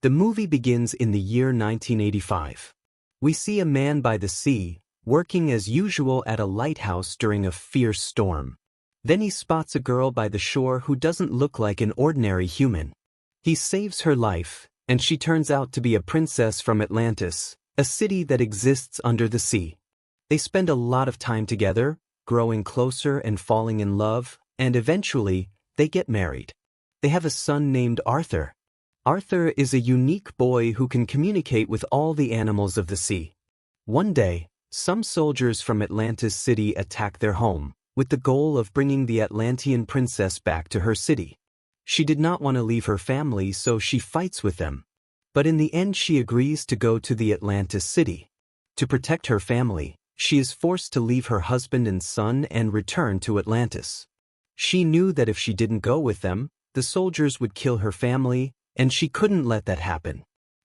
The movie begins in the year 1985. We see a man by the sea, working as usual at a lighthouse during a fierce storm. Then he spots a girl by the shore who doesn't look like an ordinary human. He saves her life, and she turns out to be a princess from Atlantis, a city that exists under the sea. They spend a lot of time together, growing closer and falling in love, and eventually, they get married. They have a son named Arthur. Arthur is a unique boy who can communicate with all the animals of the sea. One day, some soldiers from Atlantis City attack their home, with the goal of bringing the Atlantean princess back to her city. She did not want to leave her family, so she fights with them. But in the end she agrees to go to the Atlantis City. To protect her family, she is forced to leave her husband and son and return to Atlantis. She knew that if she didn't go with them, the soldiers would kill her family, and she couldn't let that happen.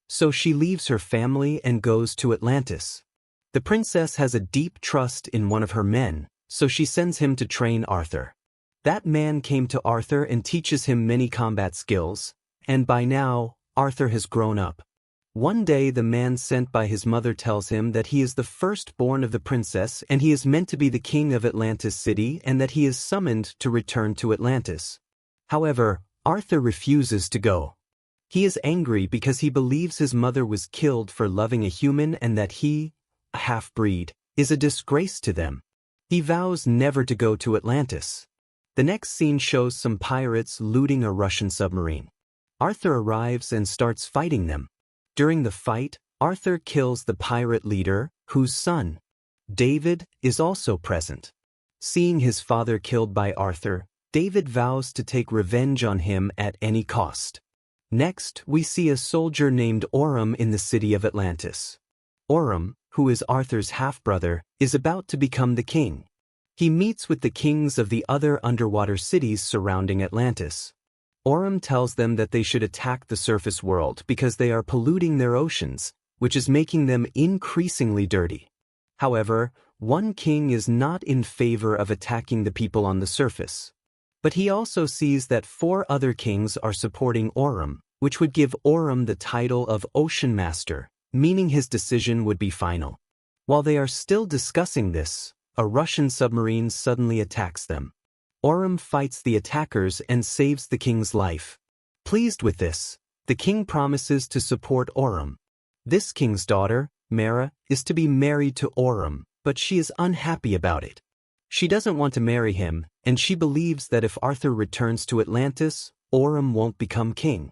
So she leaves her family and goes to Atlantis. The princess has a deep trust in one of her men, so she sends him to train Arthur. That man came to Arthur and teaches him many combat skills, and by now, Arthur has grown up. One day the man sent by his mother tells him that he is the firstborn of the princess and he is meant to be the king of Atlantis City and that he is summoned to return to Atlantis. However, Arthur refuses to go. He is angry because he believes his mother was killed for loving a human and that he, a half-breed, is a disgrace to them. He vows never to go to Atlantis. The next scene shows some pirates looting a Russian submarine. Arthur arrives and starts fighting them. During the fight, Arthur kills the pirate leader, whose son, David, is also present. Seeing his father killed by Arthur, David vows to take revenge on him at any cost. Next, we see a soldier named Orm in the city of Atlantis. Orm, who is Arthur's half-brother, is about to become the king. He meets with the kings of the other underwater cities surrounding Atlantis. Orm tells them that they should attack the surface world because they are polluting their oceans, which is making them increasingly dirty. However, one king is not in favor of attacking the people on the surface. But he also sees that 4 other kings are supporting Orm, which would give Orm the title of Ocean Master, meaning his decision would be final. While they are still discussing this, a Russian submarine suddenly attacks them. Orm fights the attackers and saves the king's life. Pleased with this, the king promises to support Orm. This king's daughter, Mara, is to be married to Orm, but she is unhappy about it. She doesn't want to marry him, and she believes that if Arthur returns to Atlantis, Orm won't become king.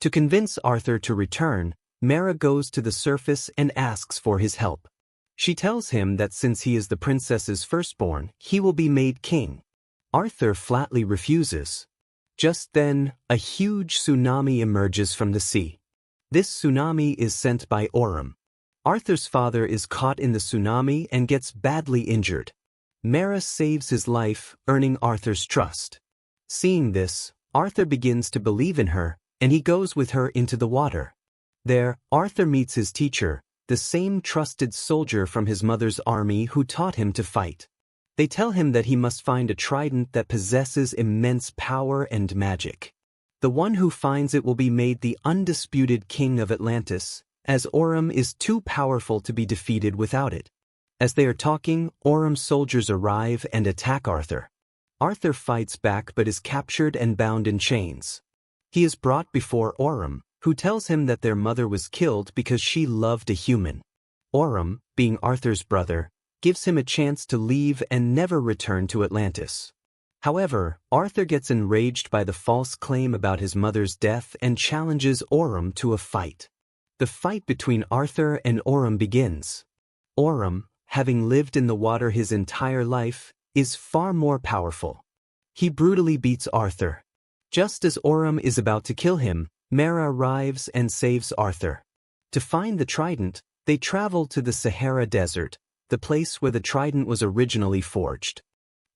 To convince Arthur to return, Mara goes to the surface and asks for his help. She tells him that since he is the princess's firstborn, he will be made king. Arthur flatly refuses. Just then, a huge tsunami emerges from the sea. This tsunami is sent by Orm. Arthur's father is caught in the tsunami and gets badly injured. Mara saves his life, earning Arthur's trust. Seeing this, Arthur begins to believe in her, and he goes with her into the water. There, Arthur meets his teacher, the same trusted soldier from his mother's army who taught him to fight. They tell him that he must find a trident that possesses immense power and magic. The one who finds it will be made the undisputed king of Atlantis, as Orm is too powerful to be defeated without it. As they are talking, Orm's soldiers arrive and attack Arthur. Arthur fights back but is captured and bound in chains. He is brought before Orm, who tells him that their mother was killed because she loved a human. Orm, being Arthur's brother, gives him a chance to leave and never return to Atlantis. However, Arthur gets enraged by the false claim about his mother's death and challenges Orm to a fight. The fight between Arthur and Orm begins. Orm, having lived in the water his entire life, is far more powerful. He brutally beats Arthur. Just as Orm is about to kill him, Mara arrives and saves Arthur. To find the trident, they travel to the Sahara Desert, the place where the trident was originally forged.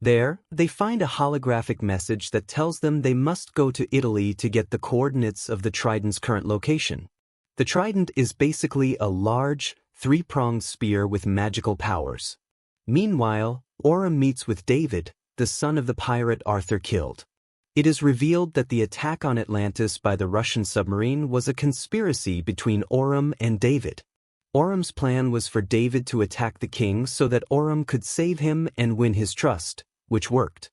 There, they find a holographic message that tells them they must go to Italy to get the coordinates of the trident's current location. The trident is basically a large, 3-pronged spear with magical powers. Meanwhile, Orm meets with David, the son of the pirate Arthur killed. It is revealed that the attack on Atlantis by the Russian submarine was a conspiracy between Aurum and David. Aurum's plan was for David to attack the king so that Aurum could save him and win his trust, which worked.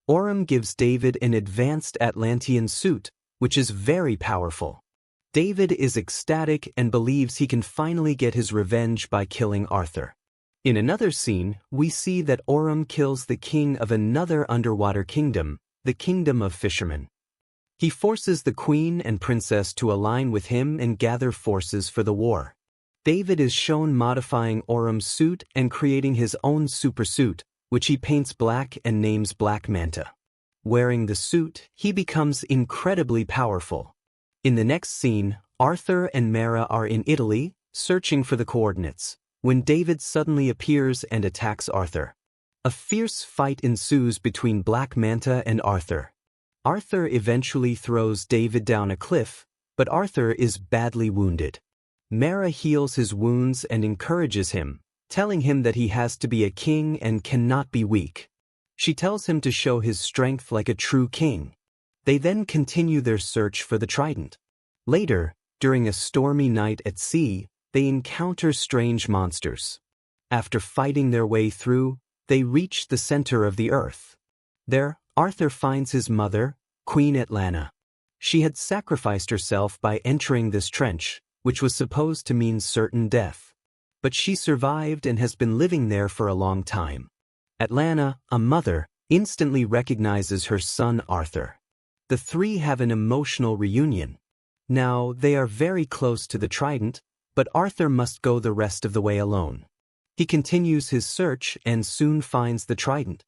Aurum gives David an advanced Atlantean suit, which is very powerful. David is ecstatic and believes he can finally get his revenge by killing Arthur. In another scene, we see that Aurum kills the king of another underwater kingdom, the Kingdom of Fishermen. He forces the queen and princess to align with him and gather forces for the war. David is shown modifying Aurum's suit and creating his own supersuit, which he paints black and names Black Manta. Wearing the suit, he becomes incredibly powerful. In the next scene, Arthur and Mara are in Italy, searching for the coordinates, when David suddenly appears and attacks Arthur. A fierce fight ensues between Black Manta and Arthur. Arthur eventually throws David down a cliff, but Arthur is badly wounded. Mara heals his wounds and encourages him, telling him that he has to be a king and cannot be weak. She tells him to show his strength like a true king. They then continue their search for the trident. Later, during a stormy night at sea, they encounter strange monsters. After fighting their way through, they reach the center of the earth. There, Arthur finds his mother, Queen Atlantis. She had sacrificed herself by entering this trench, which was supposed to mean certain death. But she survived and has been living there for a long time. Atlantis, a mother, instantly recognizes her son Arthur. The three have an emotional reunion. Now, they are very close to the trident, but Arthur must go the rest of the way alone. He continues his search and soon finds the trident.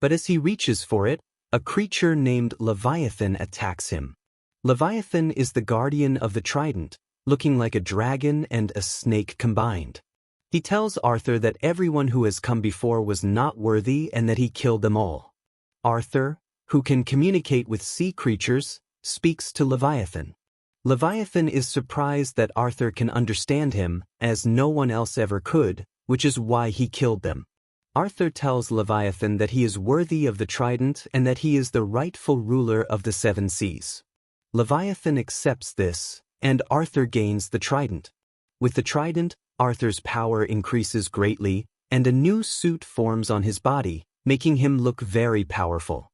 But as he reaches for it, a creature named Leviathan attacks him. Leviathan is the guardian of the trident, looking like a dragon and a snake combined. He tells Arthur that everyone who has come before was not worthy and that he killed them all. Arthur, who can communicate with sea creatures, speaks to Leviathan. Leviathan is surprised that Arthur can understand him, as no one else ever could, which is why he killed them. Arthur tells Leviathan that he is worthy of the trident and that he is the rightful ruler of the seven seas. Leviathan accepts this, and Arthur gains the trident. With the trident, Arthur's power increases greatly, and a new suit forms on his body, making him look very powerful.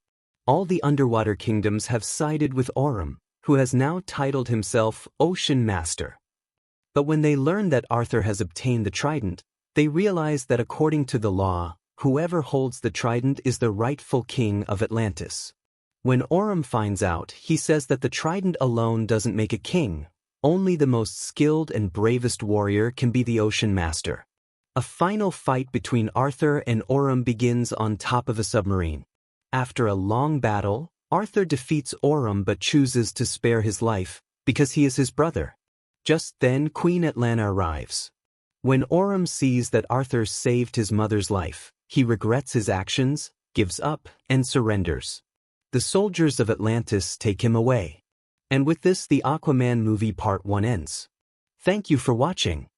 All the underwater kingdoms have sided with Aurum, who has now titled himself Ocean Master. But when they learn that Arthur has obtained the trident, they realize that according to the law, whoever holds the trident is the rightful king of Atlantis. When Aurum finds out, he says that the trident alone doesn't make a king. Only the most skilled and bravest warrior can be the Ocean Master. A final fight between Arthur and Aurum begins on top of a submarine. After a long battle, Arthur defeats Aurum but chooses to spare his life, because he is his brother. Just then Queen Atlantis arrives. When Aurum sees that Arthur saved his mother's life, he regrets his actions, gives up, and surrenders. The soldiers of Atlantis take him away. And with this, the Aquaman movie Part 1 ends. Thank you for watching.